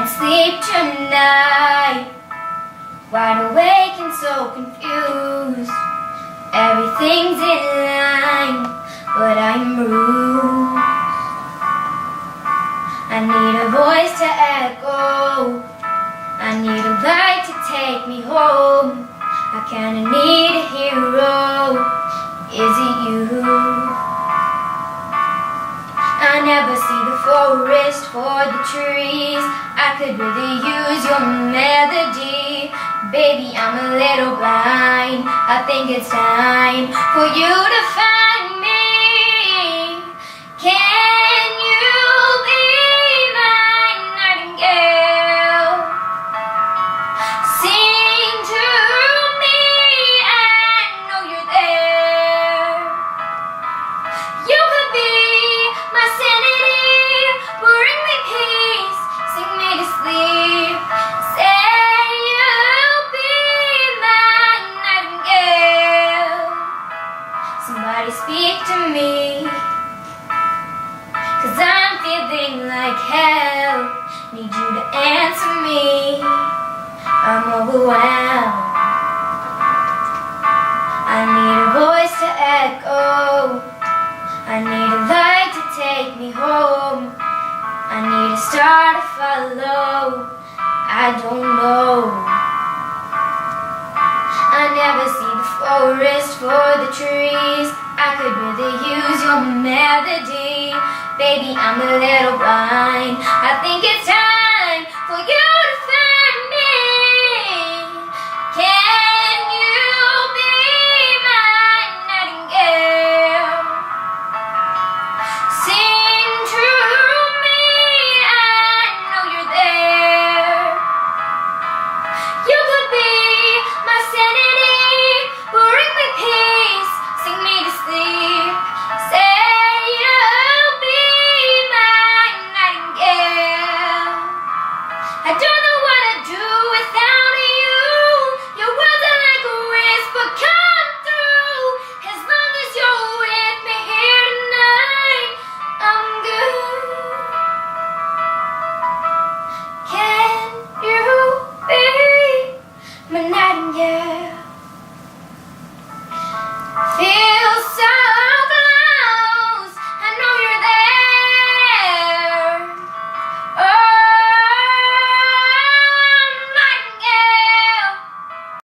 can't sleep tonight, wide awake and so confused. Everything's in line, but I'm rude. I need a voice to echo, I need a light to take me home. I kinda need a hero, is it you? I never see the forest for the trees. I could really use your melody. Baby, I'm a little blind. I think it's time for you to find me. Can you be my nightingale? Sing to me, I know you're there. You could be my sanity, bring me peace, sing me to sleep. Say you'll be my nightingale. Somebody speak to me, 'cause I'm feeling like hell. Need you to answer me, I'm overwhelmed. I need a voice to echo, I need a light to take me home. I need a star to follow, I don't know. I never see the forest for the trees. I could really use your melody. Baby, I'm a little blind. I think it's time for you